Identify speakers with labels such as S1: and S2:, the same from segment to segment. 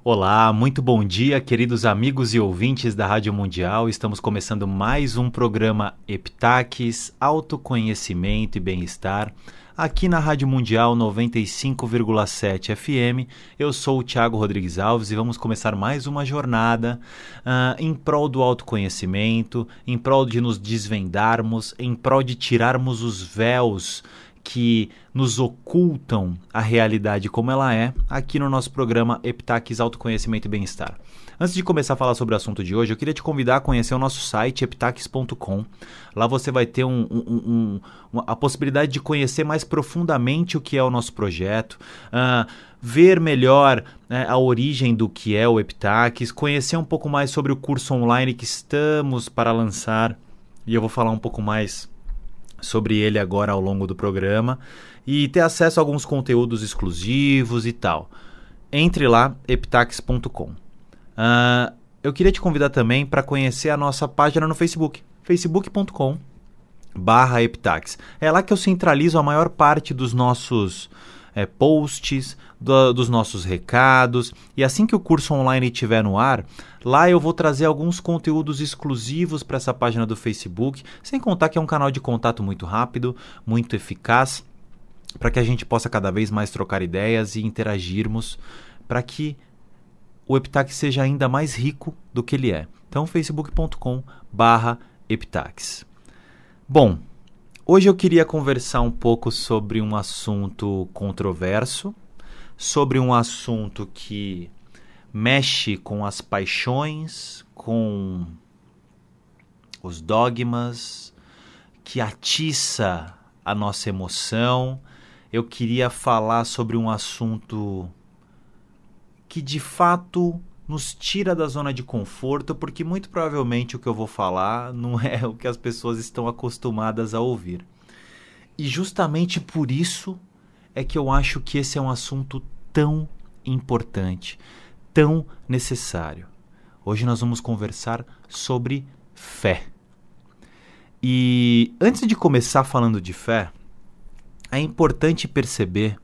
S1: Olá, muito bom dia, queridos amigos e ouvintes da Rádio Mundial. Estamos começando mais um programa Heptaques, Autoconhecimento e Bem-Estar, aqui na Rádio Mundial 95,7 FM. Eu sou o Thiago Rodrigues Alves e vamos começar mais uma jornada em prol do autoconhecimento, em prol de nos desvendarmos, em prol de tirarmos os véus que nos ocultam a realidade como ela é, aqui no nosso programa Heptaques Autoconhecimento e Bem-Estar. Antes de começar a falar sobre o assunto de hoje, eu queria te convidar a conhecer o nosso site, heptaques.com. Lá você vai ter a possibilidade de conhecer mais profundamente o que é o nosso projeto, ver melhor a origem do que é o Heptaques, conhecer um pouco mais sobre o curso online que estamos para lançar, e eu vou falar um pouco mais sobre ele agora ao longo do programa, e ter acesso a alguns conteúdos exclusivos e tal. Entre lá, heptaques.com. Eu queria te convidar também para conhecer a nossa página no Facebook, facebook.com/heptaques. É lá que eu centralizo a maior parte dos nossos posts, dos nossos recados, e assim que o curso online estiver no ar, lá eu vou trazer alguns conteúdos exclusivos para essa página do Facebook, sem contar que é um canal de contato muito rápido, muito eficaz, para que a gente possa cada vez mais trocar ideias e interagirmos, para que o Heptaques seja ainda mais rico do que ele é. Então, facebook.com/heptaques. Bom, hoje eu queria conversar um pouco sobre um assunto controverso, sobre um assunto que mexe com as paixões, com os dogmas, que atiça a nossa emoção. Eu queria falar sobre um assunto que de fato nos tira da zona de conforto, porque muito provavelmente o que eu vou falar não é o que as pessoas estão acostumadas a ouvir. E justamente por isso é que eu acho que esse é um assunto tão importante, tão necessário. Hoje nós vamos conversar sobre fé. E antes de começar falando de fé, é importante perceber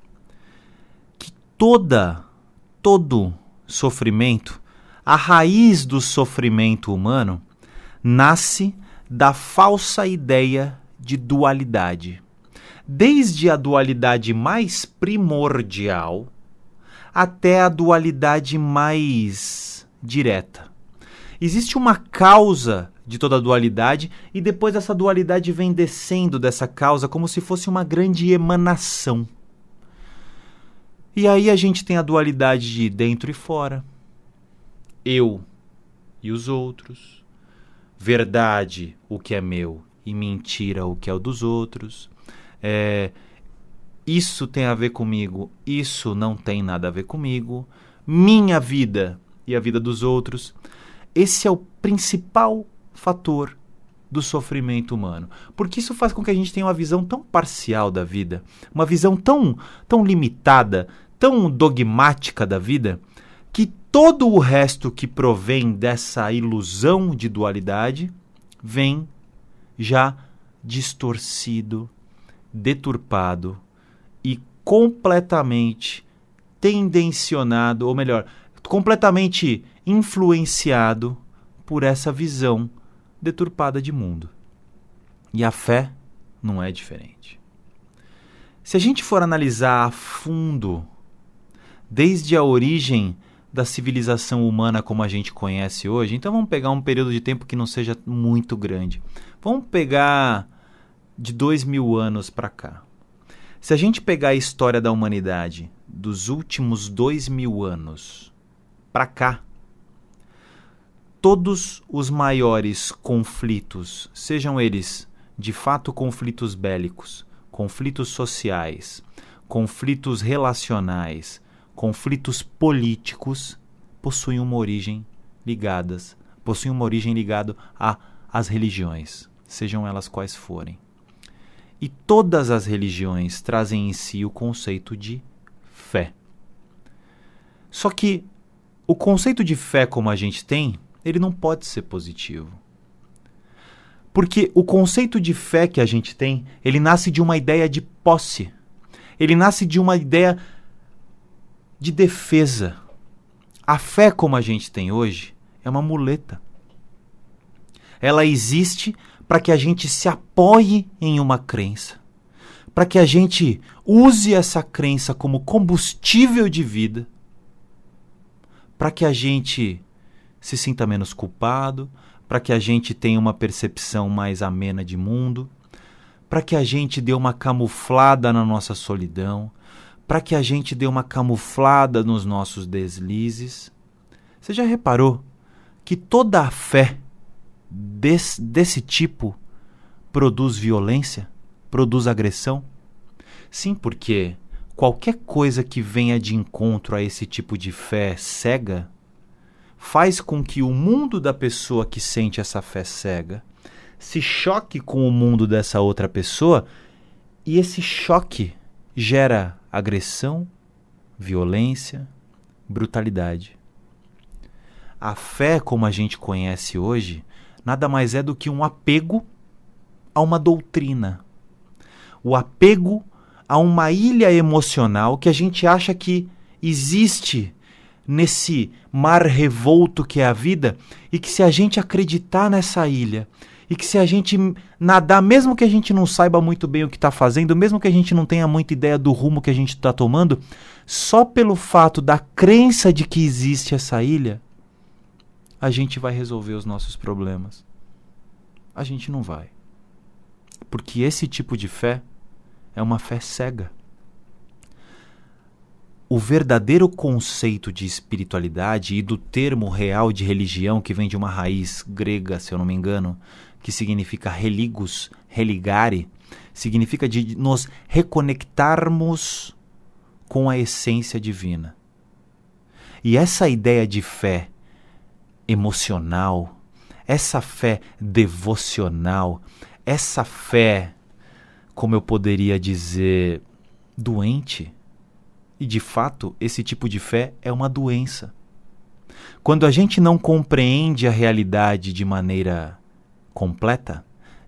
S1: que todo sofrimento, a raiz do sofrimento humano, nasce da falsa ideia de dualidade. Desde a dualidade mais primordial até a dualidade mais direta. Existe uma causa de toda a dualidade e depois essa dualidade vem descendo dessa causa como se fosse uma grande emanação. E aí a gente tem a dualidade de dentro e fora, eu e os outros, verdade, o que é meu, e mentira, o que é o dos outros. Isso tem a ver comigo, isso não tem nada a ver comigo, minha vida e a vida dos outros. Esse é o principal fator do sofrimento humano, porque isso faz com que a gente tenha uma visão tão parcial da vida, uma visão tão limitada, tão dogmática da vida, que todo o resto que provém dessa ilusão de dualidade vem já distorcido, deturpado e completamente tendencionado, ou melhor, completamente influenciado por essa visão deturpada de mundo. E a fé não é diferente. Se a gente for analisar a fundo, desde a origem da civilização humana como a gente conhece hoje, então vamos pegar um período de tempo que não seja muito grande. Vamos pegar de 2000 anos para cá. Se a gente pegar a história da humanidade dos últimos 2000 anos para cá, todos os maiores conflitos, sejam eles de fato conflitos bélicos, conflitos sociais, conflitos relacionais, conflitos políticos, possuem uma origem ligada às religiões, sejam elas quais forem. E todas as religiões trazem em si o conceito de fé. Só que o conceito de fé como a gente tem, ele não pode ser positivo. Porque o conceito de fé que a gente tem, ele nasce de uma ideia de posse. Ele nasce de uma ideia de defesa. A fé como a gente tem hoje é uma muleta. Ela existe para que a gente se apoie em uma crença, para que a gente use essa crença como combustível de vida, para que a gente se sinta menos culpado, para que a gente tenha uma percepção mais amena de mundo, para que a gente dê uma camuflada na nossa solidão, para que a gente dê uma camuflada nos nossos deslizes. Você já reparou que toda a fé desse tipo produz violência, produz agressão? Sim, porque qualquer coisa que venha de encontro a esse tipo de fé cega faz com que o mundo da pessoa que sente essa fé cega se choque com o mundo dessa outra pessoa, e esse choque gera agressão, violência, brutalidade. A fé, como a gente conhece hoje, nada mais é do que um apego a uma doutrina. O apego a uma ilha emocional que a gente acha que existe nesse mar revolto que é a vida, e que se a gente acreditar nessa ilha, e que se a gente nadar, mesmo que a gente não saiba muito bem o que está fazendo, mesmo que a gente não tenha muita ideia do rumo que a gente está tomando, só pelo fato da crença de que existe essa ilha, a gente vai resolver os nossos problemas. A gente não vai. Porque esse tipo de fé é uma fé cega. O verdadeiro conceito de espiritualidade e do termo real de religião, que vem de uma raiz grega, se eu não me engano, que significa religos, religare, significa de nos reconectarmos com a essência divina. E essa ideia de fé emocional, essa fé devocional, essa fé, como eu poderia dizer, doente. E de fato, esse tipo de fé é uma doença. Quando a gente não compreende a realidade de maneira completa,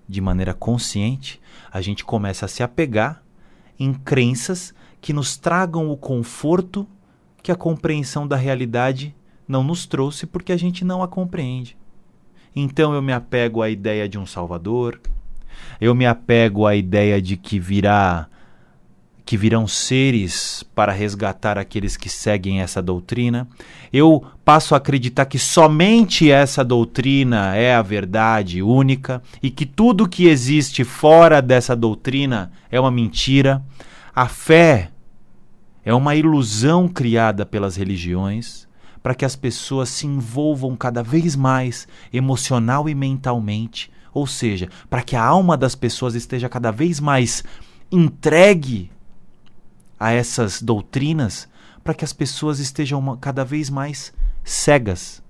S1: de maneira consciente, a gente começa a se apegar em crenças que nos tragam o conforto que a compreensão da realidade não nos trouxe, porque a gente não a compreende. Então eu me apego à ideia de um Salvador, eu me apego à ideia de que virão seres para resgatar aqueles que seguem essa doutrina. Eu passo a acreditar que somente essa doutrina é a verdade única e que tudo que existe fora dessa doutrina é uma mentira. A fé é uma ilusão criada pelas religiões para que as pessoas se envolvam cada vez mais emocional e mentalmente, ou seja, para que a alma das pessoas esteja cada vez mais entregue a essas doutrinas, para que as pessoas estejam cada vez mais cegas,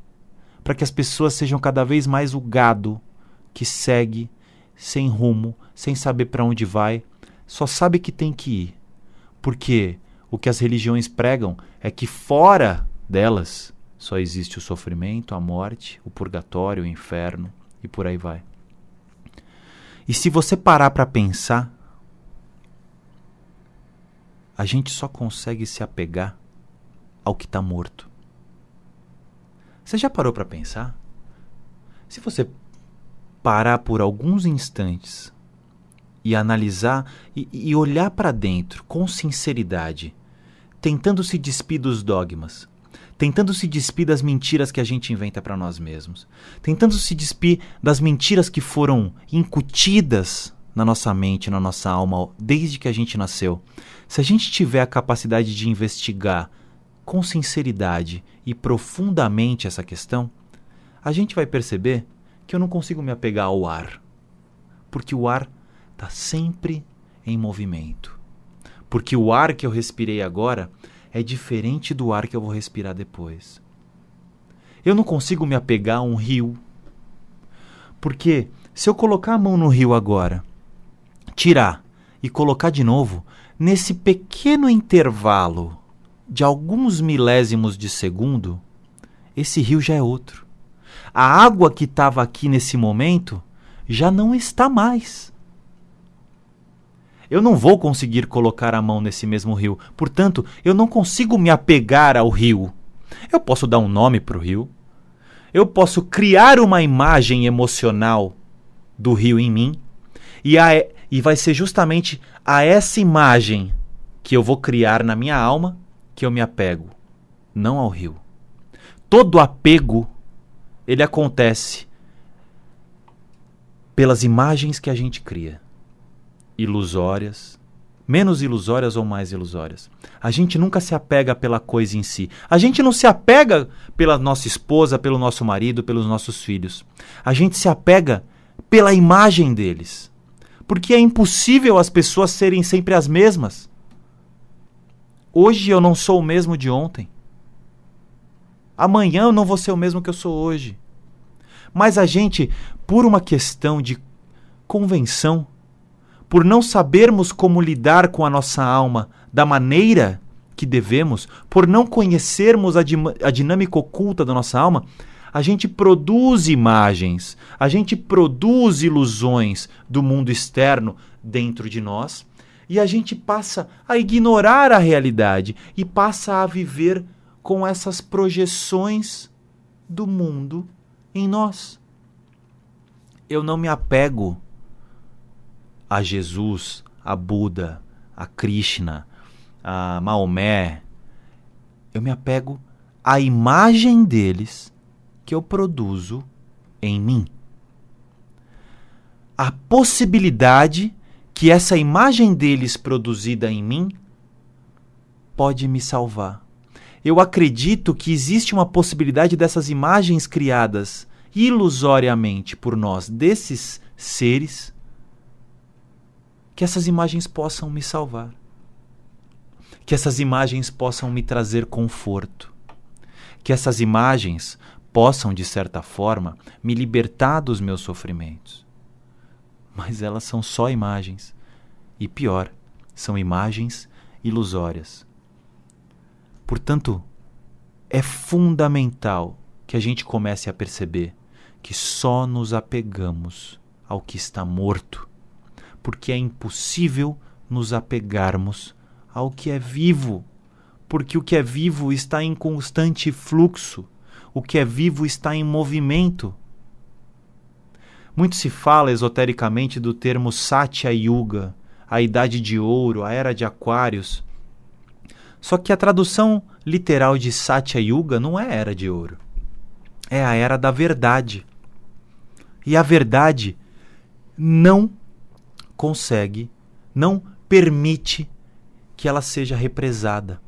S1: para que as pessoas sejam cada vez mais o gado que segue sem rumo, sem saber para onde vai, só sabe que tem que ir, porque o que as religiões pregam é que fora delas só existe o sofrimento, a morte, o purgatório, o inferno e por aí vai. E se você parar para pensar, a gente só consegue se apegar ao que está morto. Você já parou para pensar? Se você parar por alguns instantes e analisar e olhar para dentro com sinceridade, tentando se despir dos dogmas, tentando se despir das mentiras que a gente inventa para nós mesmos, tentando se despir das mentiras que foram incutidas na nossa mente, na nossa alma, desde que a gente nasceu. Se a gente tiver a capacidade de investigar com sinceridade e profundamente essa questão, a gente vai perceber que eu não consigo me apegar ao ar, porque o ar está sempre em movimento. Porque o ar que eu respirei agora é diferente do ar que eu vou respirar depois. Eu não consigo me apegar a um rio, porque se eu colocar a mão no rio agora, tirar e colocar de novo, nesse pequeno intervalo de alguns milésimos de segundo, esse rio já é outro. A água que estava aqui nesse momento já não está mais. Eu não vou conseguir colocar a mão nesse mesmo rio. Portanto, eu não consigo me apegar ao rio. Eu posso dar um nome para o rio. Eu posso criar uma imagem emocional do rio em mim. E vai ser justamente a essa imagem que eu vou criar na minha alma que eu me apego, não ao rio. Todo apego, ele acontece pelas imagens que a gente cria. Ilusórias, menos ilusórias ou mais ilusórias. A gente nunca se apega pela coisa em si. A gente não se apega pela nossa esposa, pelo nosso marido, pelos nossos filhos. A gente se apega pela imagem deles. Porque é impossível as pessoas serem sempre as mesmas. Hoje eu não sou o mesmo de ontem. Amanhã eu não vou ser o mesmo que eu sou hoje. Mas a gente, por uma questão de convenção, por não sabermos como lidar com a nossa alma da maneira que devemos, por não conhecermos a dinâmica oculta da nossa alma, a gente produz imagens, a gente produz ilusões do mundo externo dentro de nós e a gente passa a ignorar a realidade e passa a viver com essas projeções do mundo em nós. Eu não me apego a Jesus, a Buda, a Krishna, a Maomé. Eu me apego à imagem deles que eu produzo em mim. A possibilidade que essa imagem deles produzida em mim pode me salvar. Eu acredito que existe uma possibilidade dessas imagens criadas ilusoriamente por nós, desses seres, que essas imagens possam me salvar. Que essas imagens possam me trazer conforto. Que essas imagens possam, de certa forma, me libertar dos meus sofrimentos. Mas elas são só imagens. E pior, são imagens ilusórias. Portanto, é fundamental que a gente comece a perceber que só nos apegamos ao que está morto, porque é impossível nos apegarmos ao que é vivo, porque o que é vivo está em constante fluxo. O que é vivo está em movimento. Muito se fala esotericamente do termo Satya Yuga, a Idade de Ouro, a Era de Aquários. Só que a tradução literal de Satya Yuga não é Era de Ouro. É a Era da Verdade. E a verdade não consegue, não permite que ela seja represada.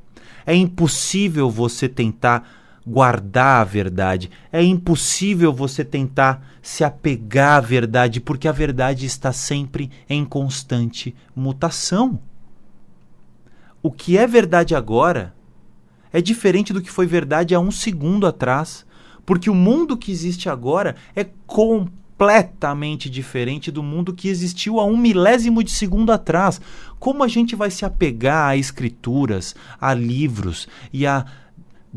S1: É impossível você tentar guardar a verdade. É impossível você tentar se apegar à verdade, porque a verdade está sempre em constante mutação. O que é verdade agora é diferente do que foi verdade há um segundo atrás, porque o mundo que existe agora é completamente diferente do mundo que existiu há 1/1000 de segundo atrás. Como a gente vai se apegar a escrituras, a livros e a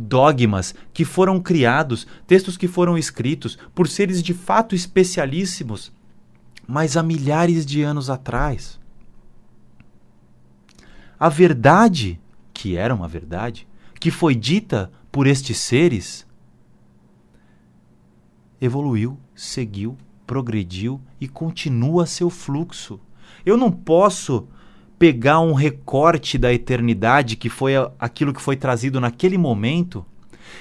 S1: dogmas que foram criados, textos que foram escritos por seres de fato especialíssimos, mas há milhares de anos atrás? A verdade, que era uma verdade, que foi dita por estes seres, evoluiu, seguiu, progrediu e continua seu fluxo. Eu não posso pegar um recorte da eternidade, que foi aquilo que foi trazido naquele momento,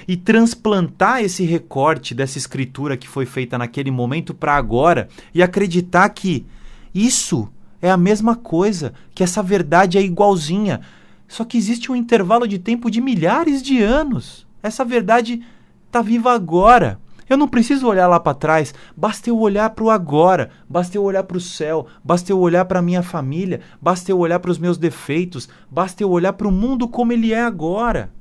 S1: e transplantar esse recorte dessa escritura que foi feita naquele momento para agora e acreditar que isso é a mesma coisa, que essa verdade é igualzinha. Só que existe um intervalo de tempo de milhares de anos. Essa verdade está viva agora. Eu não preciso olhar lá para trás, basta eu olhar para o agora, basta eu olhar para o céu, basta eu olhar para a minha família, basta eu olhar para os meus defeitos, basta eu olhar para o mundo como ele é agora.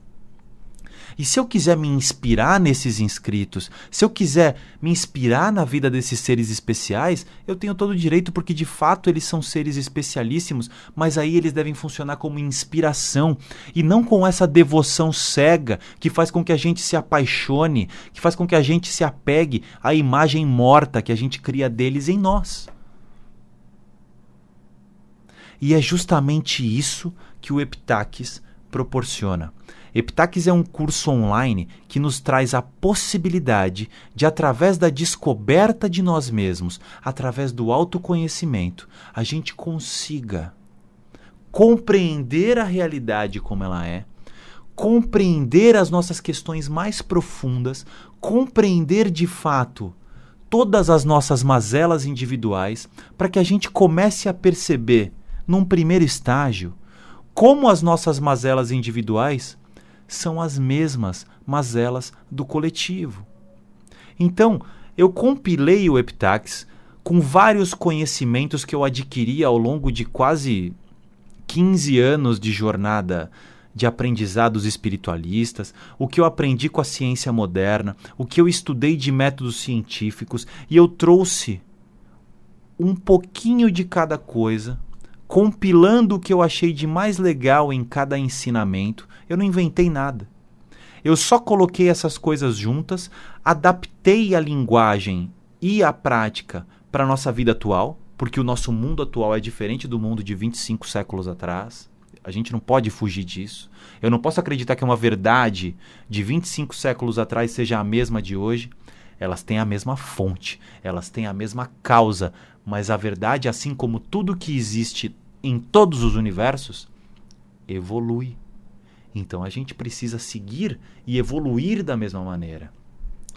S1: E se eu quiser me inspirar nesses inscritos, se eu quiser me inspirar na vida desses seres especiais, eu tenho todo o direito, porque de fato eles são seres especialíssimos, mas aí eles devem funcionar como inspiração e não com essa devoção cega que faz com que a gente se apaixone, que faz com que a gente se apegue à imagem morta que a gente cria deles em nós. E é justamente isso que o Epitaques proporciona. Epitax é um curso online que nos traz a possibilidade de, através da descoberta de nós mesmos, através do autoconhecimento, a gente consiga compreender a realidade como ela é, compreender as nossas questões mais profundas, compreender de fato todas as nossas mazelas individuais, para que a gente comece a perceber, num primeiro estágio, como as nossas mazelas individuais são as mesmas mazelas do coletivo. Então, eu compilei o Epitax com vários conhecimentos que eu adquiri ao longo de quase 15 anos de jornada de aprendizados espiritualistas, o que eu aprendi com a ciência moderna, o que eu estudei de métodos científicos, e eu trouxe um pouquinho de cada coisa, compilando o que eu achei de mais legal em cada ensinamento. Eu não inventei nada. Eu só coloquei essas coisas juntas, adaptei a linguagem e a prática para a nossa vida atual, porque o nosso mundo atual é diferente do mundo de 25 séculos atrás. A gente não pode fugir disso. Eu não posso acreditar que uma verdade de 25 séculos atrás seja a mesma de hoje. Elas têm a mesma fonte, elas têm a mesma causa, mas a verdade, assim como tudo que existe em todos os universos, evolui. Então a gente precisa seguir e evoluir da mesma maneira.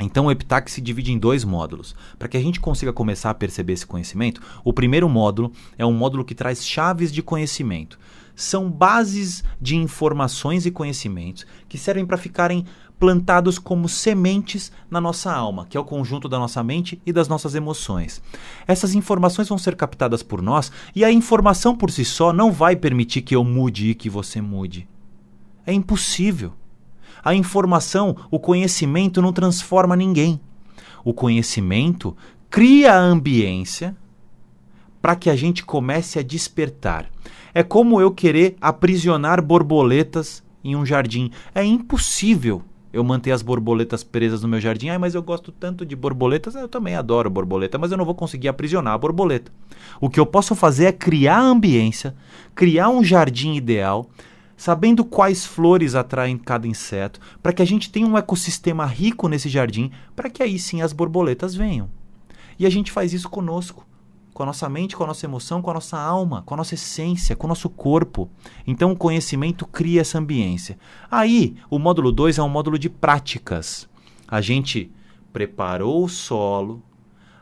S1: Então o Epitax se divide em 2 módulos. Para que a gente consiga começar a perceber esse conhecimento, o primeiro módulo é um módulo que traz chaves de conhecimento. São bases de informações e conhecimentos que servem para ficarem plantados como sementes na nossa alma, que é o conjunto da nossa mente e das nossas emoções. Essas informações vão ser captadas por nós e a informação por si só não vai permitir que eu mude e que você mude. É impossível. A informação, o conhecimento não transforma ninguém. O conhecimento cria a ambiência para que a gente comece a despertar. É como eu querer aprisionar borboletas em um jardim. É impossível eu manter as borboletas presas no meu jardim. Mas eu gosto tanto de borboletas, eu também adoro borboleta, mas eu não vou conseguir aprisionar a borboleta. O que eu posso fazer é criar a ambiência, criar um jardim ideal, sabendo quais flores atraem cada inseto, para que a gente tenha um ecossistema rico nesse jardim, para que aí sim as borboletas venham. E a gente faz isso conosco, com a nossa mente, com a nossa emoção, com a nossa alma, com a nossa essência, com o nosso corpo. Então o conhecimento cria essa ambiência. Aí, o módulo 2 é um módulo de práticas. A gente preparou o solo,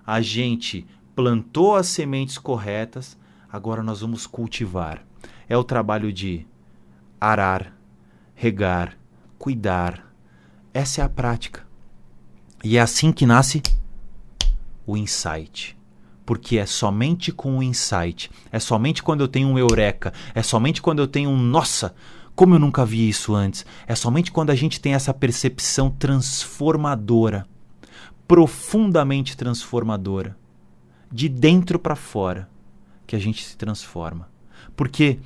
S1: a gente plantou as sementes corretas, agora nós vamos cultivar. É o trabalho de arar, regar, cuidar. Essa é a prática. E é assim que nasce o insight. Porque é somente com o insight, é somente quando eu tenho um eureka, é somente quando eu tenho um nossa, como eu nunca vi isso antes, é somente quando a gente tem essa percepção transformadora, profundamente transformadora, de dentro para fora, que a gente se transforma. Porque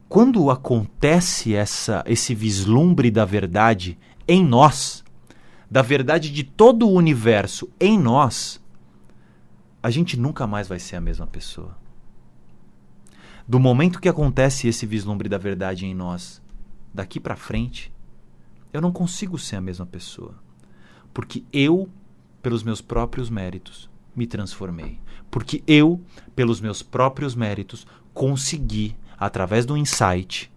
S1: quando acontece esse vislumbre da verdade em nós, da verdade de todo o universo em nós, a gente nunca mais vai ser a mesma pessoa. Do momento que acontece esse vislumbre da verdade em nós, daqui para frente, eu não consigo ser a mesma pessoa. Porque eu, pelos meus próprios méritos, me transformei. Porque eu, pelos meus próprios méritos, consegui, através do insight,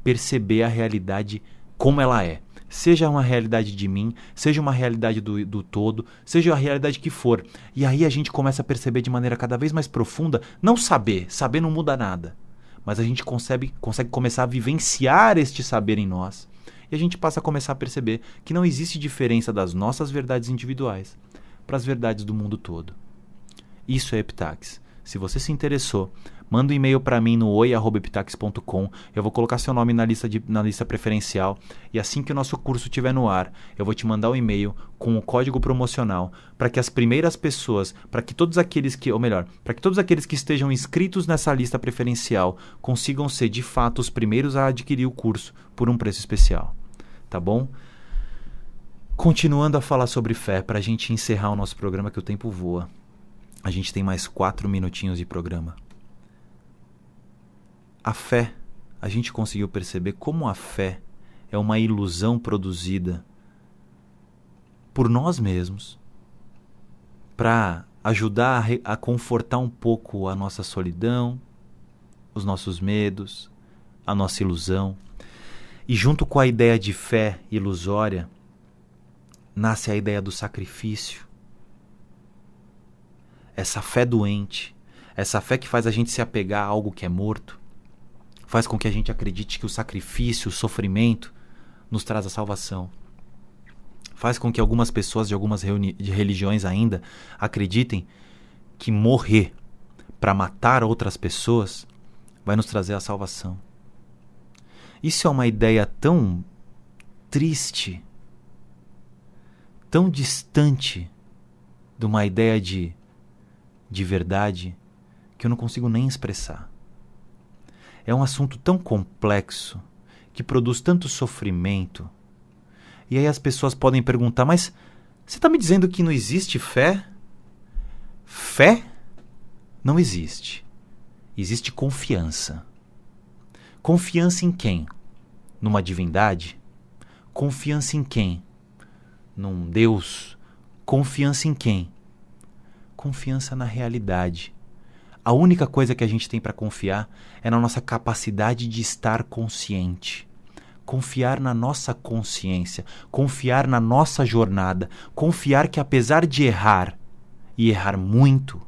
S1: perceber a realidade como ela é. Seja uma realidade de mim, seja uma realidade do todo, seja a realidade que for. E aí a gente começa a perceber de maneira cada vez mais profunda, não saber não muda nada, mas a gente consegue começar a vivenciar este saber em nós. E a gente passa a começar a perceber que não existe diferença das nossas verdades individuais para as verdades do mundo todo. Isso é Epitax. Se você se interessou, manda um e-mail para mim no oi@epitax.com. Eu vou colocar seu nome na lista preferencial. E assim que o nosso curso estiver no ar, eu vou te mandar um e-mail com o código promocional para que as primeiras pessoas, para que todos aqueles que estejam inscritos nessa lista preferencial consigam ser de fato os primeiros a adquirir o curso por um preço especial. Tá bom? Continuando a falar sobre fé, para a gente encerrar o nosso programa, que o tempo voa. A gente tem mais 4 minutinhos de programa. A fé, a gente conseguiu perceber como a fé é uma ilusão produzida por nós mesmos para ajudar a confortar um pouco a nossa solidão, os nossos medos, a nossa ilusão. E junto com a ideia de fé ilusória, nasce a ideia do sacrifício. Essa fé doente, essa fé que faz a gente se apegar a algo que é morto, faz com que a gente acredite que o sacrifício, o sofrimento, nos traz a salvação. Faz com que algumas pessoas de algumas religiões ainda acreditem que morrer para matar outras pessoas vai nos trazer a salvação. Isso é uma ideia tão triste, tão distante de uma ideia de verdade, que eu não consigo nem expressar. É um assunto tão complexo, que produz tanto sofrimento. E aí as pessoas podem perguntar, mas você está me dizendo que não existe fé? Fé não existe. Existe confiança. Confiança em quem? Numa divindade? Confiança em quem? Num Deus? Confiança em quem? Confiança na realidade. A única coisa que a gente tem para confiar é na nossa capacidade de estar consciente. Confiar na nossa consciência, confiar na nossa jornada, confiar que apesar de errar, e errar muito,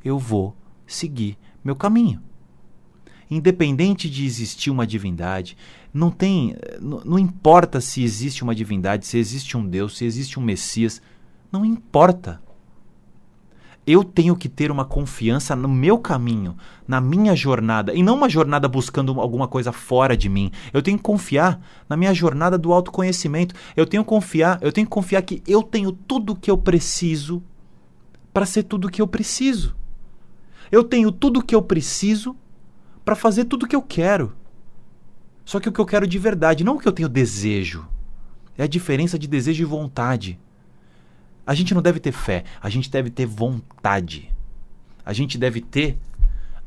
S1: eu vou seguir meu caminho. Independente de existir uma divindade, não importa se existe uma divindade, se existe um Deus, se existe um Messias, não importa. Eu tenho que ter uma confiança no meu caminho, na minha jornada, e não uma jornada buscando alguma coisa fora de mim. Eu tenho que confiar na minha jornada do autoconhecimento. Eu tenho que confiar que eu tenho tudo o que eu preciso para ser tudo o que eu preciso. Eu tenho tudo o que eu preciso para fazer tudo o que eu quero. Só que o que eu quero de verdade, não o que eu tenho desejo. É a diferença de desejo e vontade. A gente não deve ter fé, a gente deve ter vontade. A gente deve ter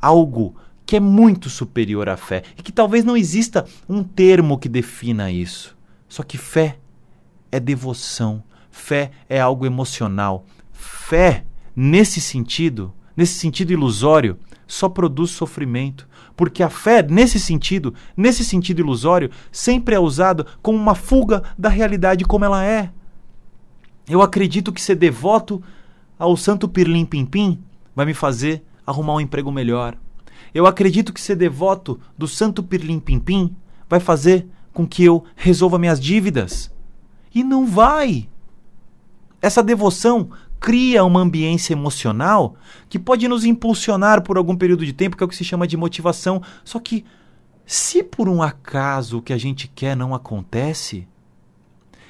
S1: algo que é muito superior à fé e que talvez não exista um termo que defina isso. Só que fé é devoção, fé é algo emocional. Fé, nesse sentido ilusório, só produz sofrimento. Porque a fé, nesse sentido ilusório, sempre é usado como uma fuga da realidade como ela é. Eu acredito que ser devoto ao Santo Pirlim Pim Pim vai me fazer arrumar um emprego melhor. Eu acredito que ser devoto do Santo Pirlim Pim Pim vai fazer com que eu resolva minhas dívidas. E não vai. Essa devoção cria uma ambiência emocional que pode nos impulsionar por algum período de tempo, que é o que se chama de motivação. Só que, se por um acaso o que a gente quer não acontece,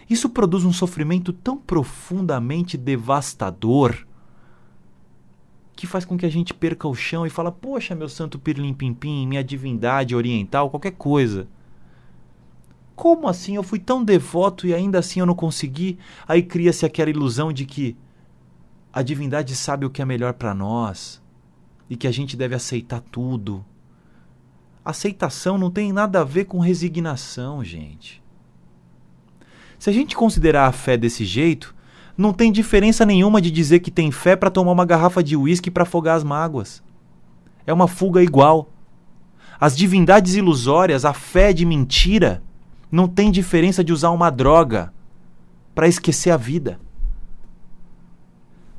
S1: isso produz um sofrimento tão profundamente devastador que faz com que a gente perca o chão e fala, poxa, meu Santo Pirlim Pim Pim, minha divindade oriental, qualquer coisa. Como assim? Eu fui tão devoto e ainda assim eu não consegui? Aí cria-se aquela ilusão de que a divindade sabe o que é melhor para nós e que a gente deve aceitar tudo. Aceitação não tem nada a ver com resignação, gente. Se a gente considerar a fé desse jeito, não tem diferença nenhuma de dizer que tem fé para tomar uma garrafa de uísque para afogar as mágoas. É uma fuga igual. As divindades ilusórias, a fé de mentira, não tem diferença de usar uma droga para esquecer a vida.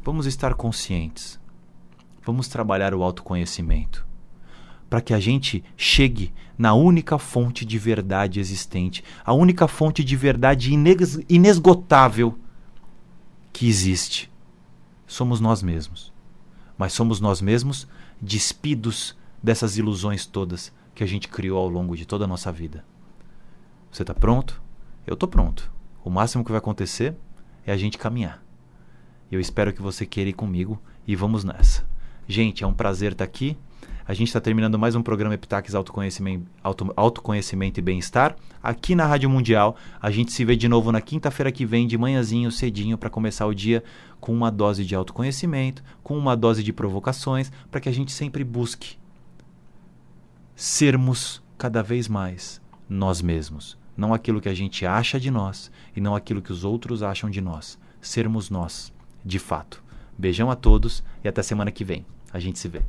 S1: Vamos estar conscientes. Vamos trabalhar o autoconhecimento para que a gente chegue na única fonte de verdade existente, a única fonte de verdade inesgotável que existe. Somos nós mesmos. Mas somos nós mesmos despidos dessas ilusões todas que a gente criou ao longo de toda a nossa vida. Você está pronto? Eu estou pronto. O máximo que vai acontecer é a gente caminhar. Eu espero que você queira ir comigo e vamos nessa. Gente, é um prazer estar aqui. A gente está terminando mais um programa Epitaques Autoconhecimento e Bem-Estar aqui na Rádio Mundial. A gente se vê de novo na quinta-feira que vem, de manhãzinho, cedinho, para começar o dia com uma dose de autoconhecimento, com uma dose de provocações, para que a gente sempre busque sermos cada vez mais nós mesmos. não aquilo que a gente acha de nós e não aquilo que os outros acham de nós. Sermos nós, de fato. Beijão a todos e até semana que vem. A gente se vê.